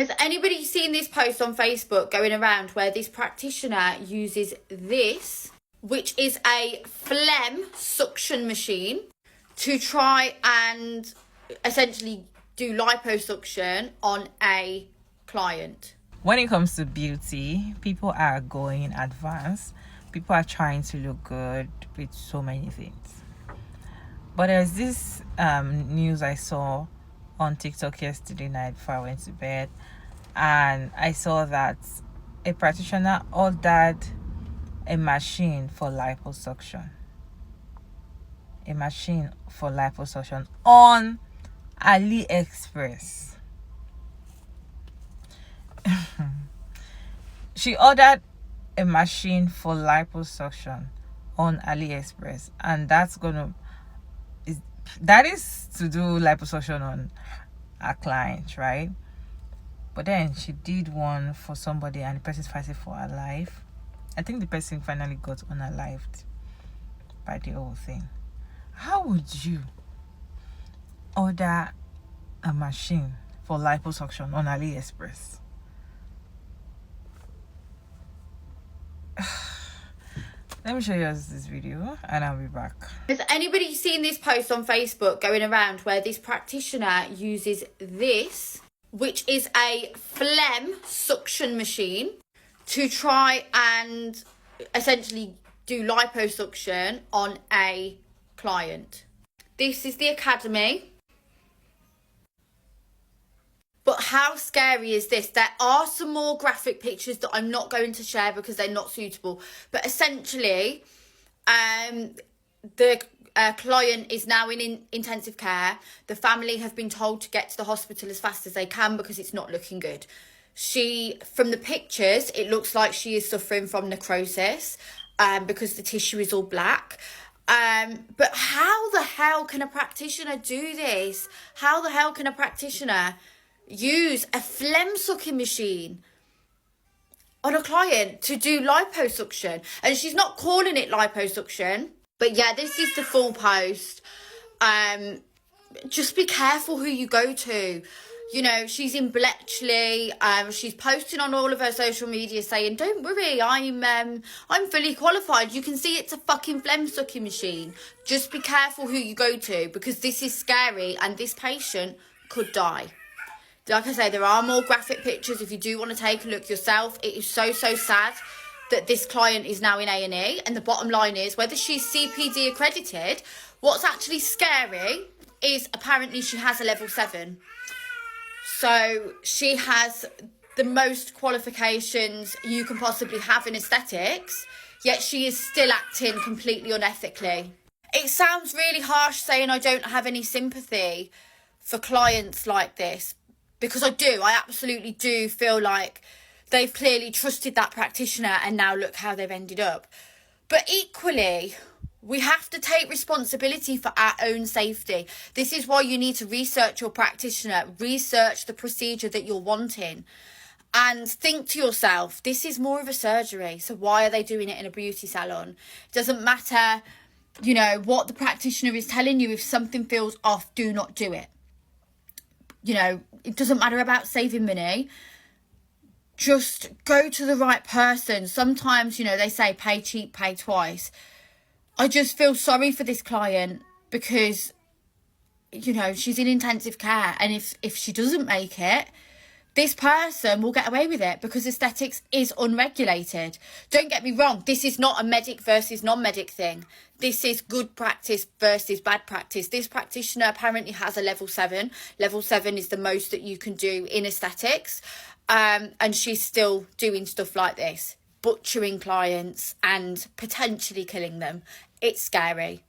Has anybody seen this post on Facebook going around where this practitioner uses this, which is a phlegm suction machine, to try and essentially do liposuction on a client? When it comes to beauty, people are going in advance. People are trying to look good with so many things. But there's this news I saw on TikTok yesterday night before I went to bed, and I saw that a practitioner ordered a machine for liposuction. A machine for liposuction on AliExpress. She ordered a machine for liposuction on AliExpress, and that is to do liposuction on a client, right? But then she did one for somebody, and the person's fighting for her life. I think the person finally got unalived by the whole thing. How would you order a machine for liposuction on AliExpress? Let me show you guys this video and I'll be back. Has anybody seen this post on Facebook going around where this practitioner uses this, which is a phlegm suction machine, to try and essentially do liposuction on a client? This is the Academy. But how scary is this? There are some more graphic pictures that I'm not going to share because they're not suitable. But essentially, the client is now in intensive care. The family have been told to get to the hospital as fast as they can because it's not looking good. From the pictures, it looks like she is suffering from necrosis because the tissue is all black. But how the hell can a practitioner do this? How the hell can a practitioner use a phlegm sucking machine on a client to do liposuction? And she's not calling it liposuction, but yeah, this is the full post. Just be careful who you go to. You know, she's in Bletchley. She's posting on all of her social media saying, "Don't worry, I'm fully qualified." You can see it's a fucking phlegm sucking machine. Just be careful who you go to, because this is scary and this patient could die. Like I say, there are more graphic pictures if you do want to take a look yourself. It is so sad that this client is now in A&E. And the bottom line is, whether she's CPD accredited, what's actually scary is apparently she has a level 7. So she has the most qualifications you can possibly have in aesthetics, yet she is still acting completely unethically. It sounds really harsh saying I don't have any sympathy for clients like this, because I do. I absolutely do feel like they've clearly trusted that practitioner and now look how they've ended up. But equally, we have to take responsibility for our own safety. This is why you need to research your practitioner, research the procedure that you're wanting, and think to yourself, this is more of a surgery, so why are they doing it in a beauty salon? It doesn't matter, you know, what the practitioner is telling you. If something feels off, do not do it. You know, it doesn't matter about saving money. Just go to the right person. Sometimes, you know, they say pay cheap, pay twice. I just feel sorry for this client because, you know, she's in intensive care. And if she doesn't make it, this person will get away with it because aesthetics is unregulated. Don't get me wrong. This is not a medic versus non-medic thing. This is good practice versus bad practice. This practitioner apparently has a level 7. Level 7 is the most that you can do in aesthetics. And she's still doing stuff like this, butchering clients and potentially killing them. It's scary.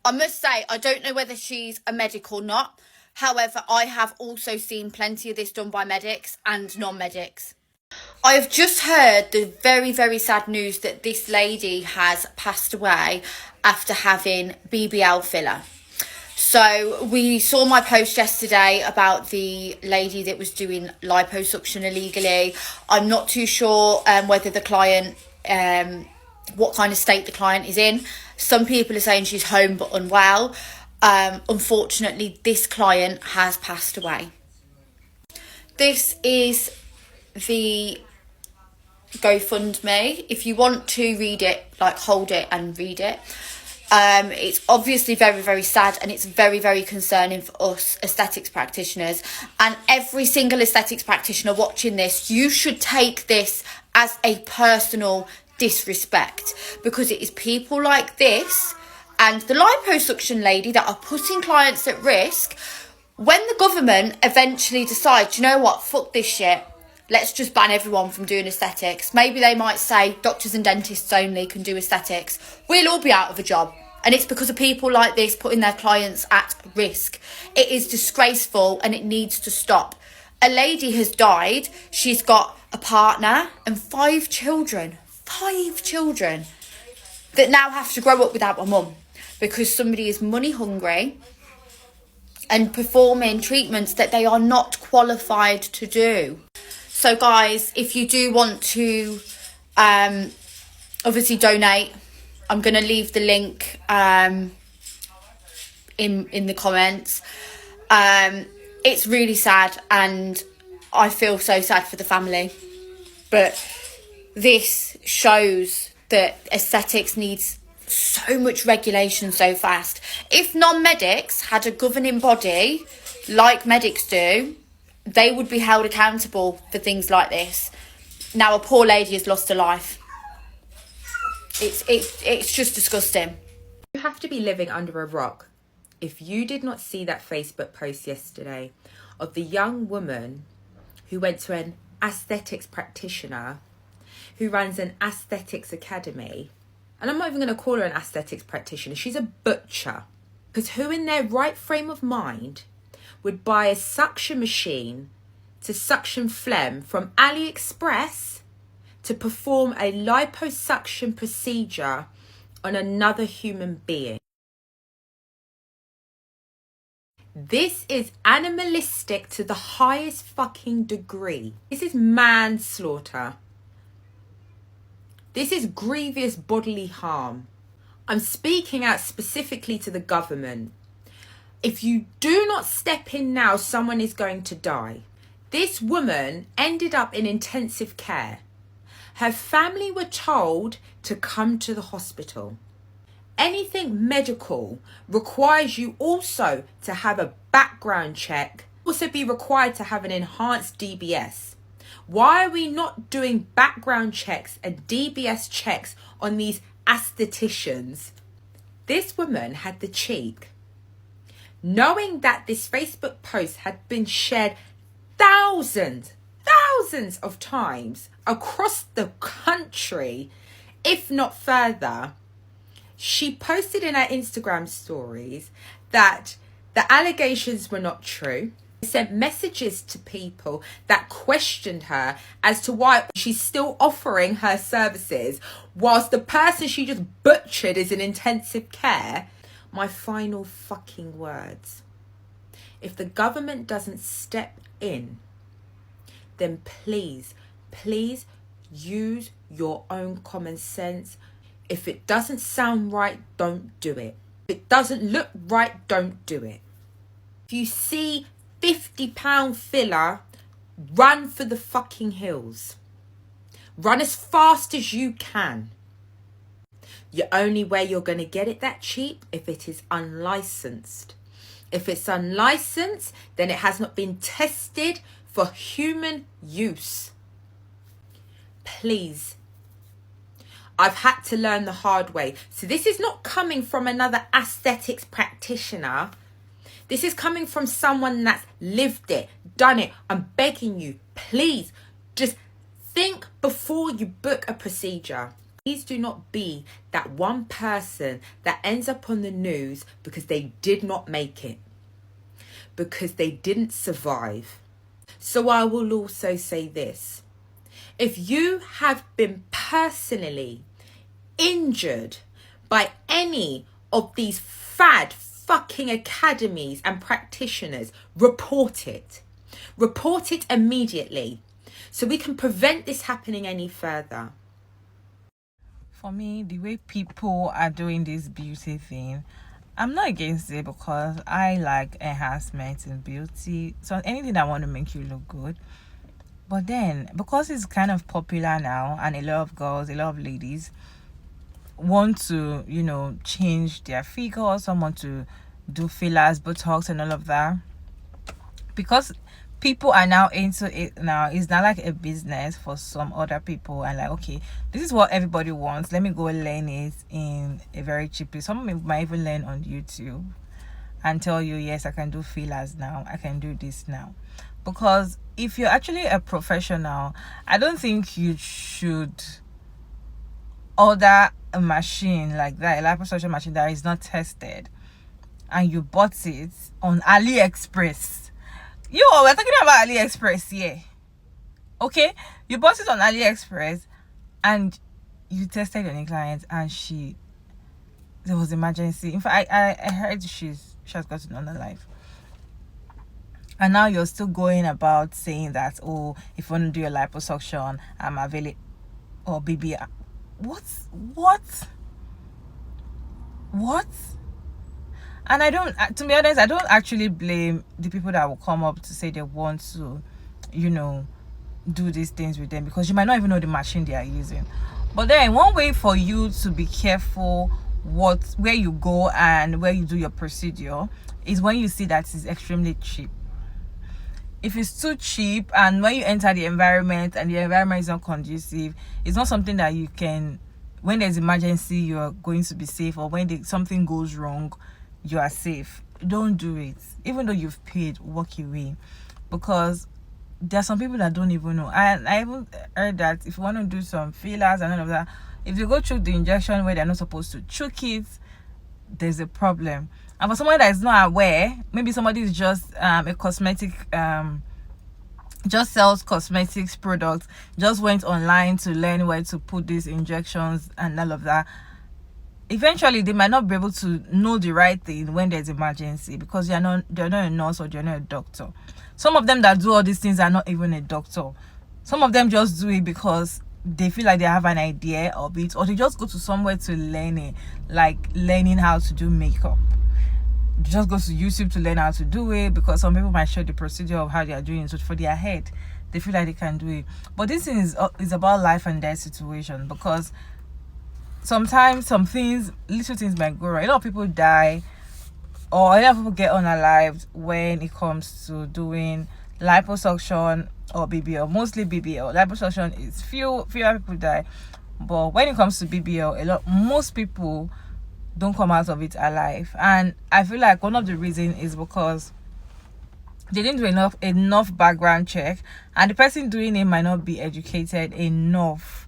I must say, I don't know whether she's a medic or not. However, I have also seen plenty of this done by medics and non-medics. I have just heard the very sad news that this lady has passed away after having BBL filler. So we saw my post yesterday about the lady that was doing liposuction illegally. I'm not too sure whether the client, what kind of state the client is in. Some people are saying she's home but unwell. Unfortunately, this client has passed away. this is the GoFundMe. If you want to read it, like hold it and read it. It's obviously very, very sad, and it's very, very concerning for us aesthetics practitioners. And every single aesthetics practitioner watching this, you should take this as a personal disrespect, because it is people like this and the liposuction lady that are putting clients at risk. When the government eventually decides, you know what, fuck this shit, let's just ban everyone from doing aesthetics. Maybe they might say doctors and dentists only can do aesthetics. We'll all be out of a job. And it's because of people like this putting their clients at risk. It is disgraceful and it needs to stop. A lady has died. She's got a partner and 5 children. 5 children that now have to grow up without a mum because somebody is money hungry and performing treatments that they are not qualified to do. So guys, if you do want to obviously donate, I'm going to leave the link in the comments. It's really sad, and I feel so sad for the family. But this shows that aesthetics needs so much regulation so fast. If non-medics had a governing body like medics do, they would be held accountable for things like this. Now a poor lady has lost her life. It's just disgusting. You have to be living under a rock if you did not see that Facebook post yesterday of the young woman who went to an aesthetics practitioner who runs an aesthetics academy. And I'm not even going to call her an aesthetics practitioner. She's a butcher. Because who in their right frame of mind would buy a suction machine to suction phlegm from AliExpress to perform a liposuction procedure on another human being? This is animalistic to the highest fucking degree. This is manslaughter. This is grievous bodily harm. I'm speaking out specifically to the government. If you do not step in now, someone is going to die. This woman ended up in intensive care. Her family were told to come to the hospital. Anything medical requires you also to have a background check, also be required to have an enhanced DBS. Why are we not doing background checks and DBS checks on these aestheticians? This woman had the cheek, knowing that this Facebook post had been shared thousands of times across the country, if not further. She posted in her Instagram stories that the allegations were not true. She sent messages to people that questioned her as to why she's still offering her services whilst the person she just butchered is in intensive care. My final fucking words. If the government doesn't step in, then please use your own common sense. If it doesn't sound right, don't do it. If it doesn't look right, don't do it. If you see £50 filler, run for the fucking hills. Run as fast as you can. The only way you're going to get it that cheap if it is unlicensed. If it's unlicensed, then it has not been tested for human use. Please. I've had to learn the hard way. So this is not coming from another aesthetics practitioner. This is coming from someone that's lived it, done it. I'm begging you, please, just think before you book a procedure. Please do not be that one person that ends up on the news because they did not make it, because they didn't survive. So I will also say this. If you have been personally injured by any of these fad fucking academies and practitioners, report it. Report it immediately so we can prevent this happening any further. For me, the way people are doing this beauty thing, I'm not against it because I like enhancement in beauty. So anything that want to make you look good. But then, because it's kind of popular now, and a lot of girls, a lot of ladies want to, change their figure, some want to do fillers, Botox, and all of that. Because people are now into it now, it's not like a business for some other people, and like, okay, this is what everybody wants, let me go learn it in a very cheap place. Some might even learn on YouTube and tell you, yes, I can do fillers now, I can do this now. Because if you're actually a professional, I don't think you should order a machine like that, a liposuction machine that is not tested, and you bought it on AliExpress. We're talking about AliExpress here. Okay? You bought it on AliExpress and you tested your client, and there was emergency. In fact, I heard she has gotten on the life. And now you're still going about saying that, oh, if you want to do a liposuction, I'm available. Or baby, what? And I don't, to be honest, I don't actually blame the people that will come up to say they want to, do these things with them, because you might not even know the machine they are using. But then one way for you to be careful where you go and where you do your procedure is when you see that it's extremely cheap. If it's too cheap, and when you enter the environment and the environment is not conducive, it's not something that you can, when there's emergency, you're going to be safe, or when something goes wrong, you are safe. Don't do it. Even though you've paid, walk away. Because there are some people that don't even know. And I even heard that if you want to do some fillers and all of that, if you go through the injection where they're not supposed to choke it, there's a problem. And for someone that is not aware, maybe somebody is just a cosmetic, just sells cosmetics products, just went online to learn where to put these injections and all of that. Eventually, they might not be able to know the right thing when there's emergency, because they're not a nurse or they're not a doctor. Some of them that do all these things are not even a doctor. Some of them just do it because they feel like they have an idea of it, or they just go to somewhere to learn it, like learning how to do makeup. They just go to YouTube to learn how to do it, because some people might show the procedure of how they are doing it, so for their head they feel like they can do it. But this thing is about life and death situation, because sometimes some things, little things might go wrong. A lot of people die, or a lot of people get unalived when it comes to doing liposuction or BBL. Mostly BBL. Liposuction is fewer people die, but when it comes to BBL, most people don't come out of it alive. And I feel like one of the reasons is because they didn't do enough background check, and the person doing it might not be educated enough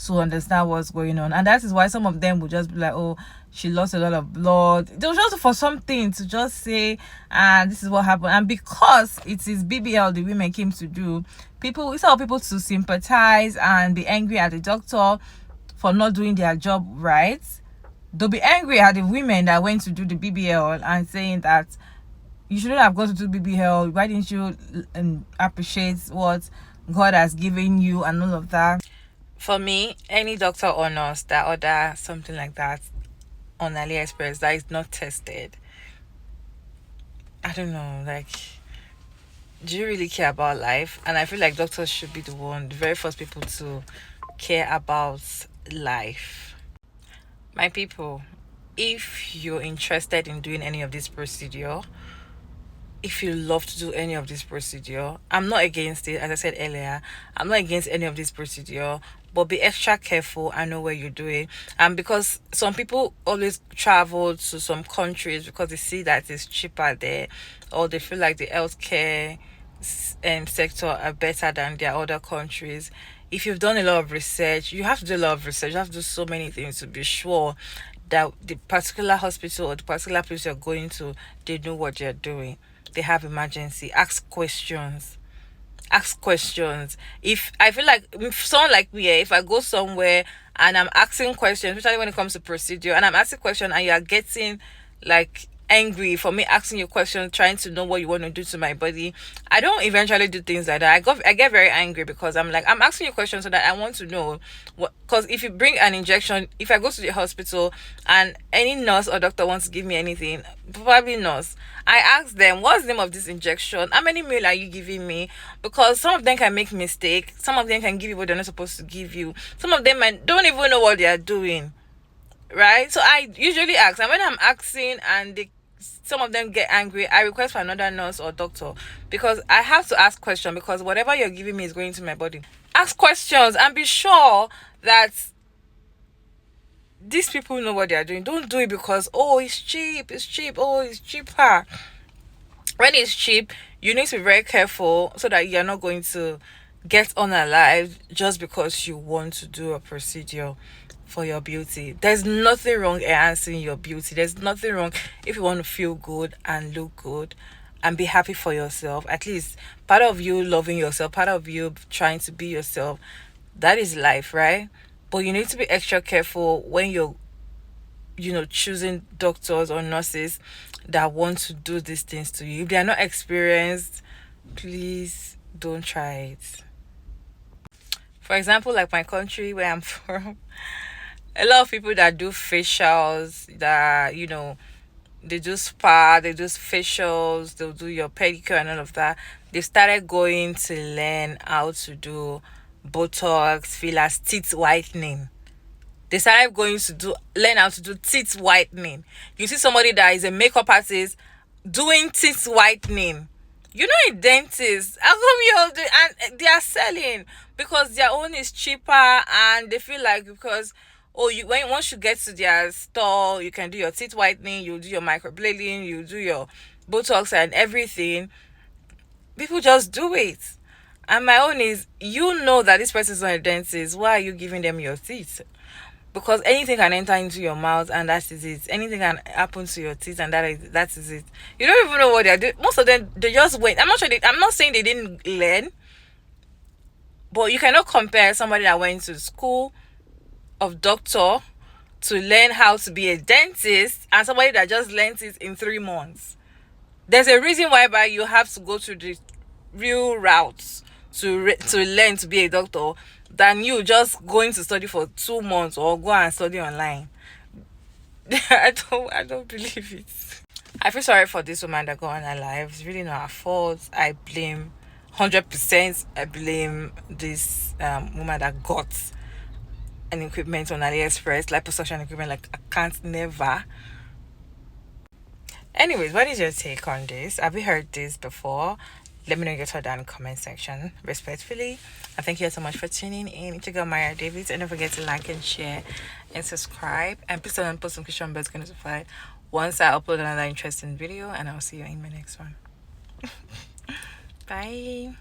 to understand what's going on. And that is why some of them will just be like, oh, she lost a lot of blood. It was just for something to just say, and this is what happened. And because it is BBL the women came to do, people to sympathize and be angry at the doctor for not doing their job right. They'll be angry at the women that went to do the BBL and saying that you shouldn't have gone to do BBL. Why didn't you appreciate what God has given you and all of that? For me, any doctor or nurse that order something like that on AliExpress that is not tested, I don't know, like, do you really care about life? And I feel like doctors should be the very first people to care about life. My people, if you're interested in doing any of this procedure, if you love to do any of this procedure, I'm not against it. As I said earlier, I'm not against any of this procedure, but be extra careful and know where you're doing. And because some people always travel to some countries because they see that it's cheaper there, or they feel like the healthcare sector are better than their other countries. If you've done a lot of research, you have to do a lot of research. You have to do so many things to be sure that the particular hospital or the particular place you're going to, they know what they're doing. They have emergency. Ask questions. If I feel like, if someone like me, if I go somewhere and I'm asking questions, especially when it comes to procedure, and I'm asking questions and you are getting like angry for me asking you questions, trying to know what you want to do to my body. I don't eventually do things like that. I get very angry because I'm like, I'm asking you questions so that I want to know what. Because if you bring an injection, if I go to the hospital and any nurse or doctor wants to give me anything, probably nurse, I ask them, what's the name of this injection? How many mil are you giving me? Because some of them can make mistake. Some of them can give you what they're not supposed to give you. Some of them don't even know what they are doing. Right? So I usually ask, and when I'm asking and some of them get angry, I request for another nurse or doctor, because I have to ask questions, because whatever you're giving me is going to my body. Ask questions and be sure that these people know what they are doing. Don't do it because, oh, it's cheap, oh, it's cheaper. When it's cheap, you need to be very careful so that you're not going to get unalive just because you want to do a procedure for your beauty. There's nothing wrong enhancing your beauty. There's nothing wrong if you want to feel good and look good and be happy for yourself. At least part of you loving yourself, part of you trying to be yourself. That is life, right? But you need to be extra careful when you're, choosing doctors or nurses that want to do these things to you. If they are not experienced, please don't try it. For example, like my country where I'm from, a lot of people that do facials, that they do spa, they do facials, they'll do your pedicure and all of that. They've started going to learn how to do Botox, fillers, teeth whitening. They started going to learn how to do teeth whitening. You see somebody that is a makeup artist doing teeth whitening. A dentist, how come you do, and they are selling because their own is cheaper, and they feel like, because once you get to their store, you can do your teeth whitening, you do your microblading, you do your Botox and everything. People just do it. And my own is, that this person is not a dentist. Why are you giving them your teeth? Because anything can enter into your mouth, and that is it. Anything can happen to your teeth, and that is it. You don't even know what they're doing. Most of them, they just went. I'm not saying they didn't learn, but you cannot compare somebody that went to school of doctor to learn how to be a dentist and somebody that just learned it in 3 months. There's a reason why you have to go through the real routes to learn to be a doctor than you just going to study for 2 months or go and study online. I don't believe it. I feel sorry for this woman that got unalive. It's really not her fault. I blame 100%. I blame this woman that got an equipment on AliExpress, liposuction equipment. Like, I can't never. Anyways, what is your take on this? Have you heard this before? Let me know your thoughts down in the comment section, respectfully. And thank you so much for tuning in. It's your girl Maya Davids, and don't forget to like and share and subscribe, and please turn on post notification bell to get notified once I upload another interesting video. And I'll see you in my next one. Bye.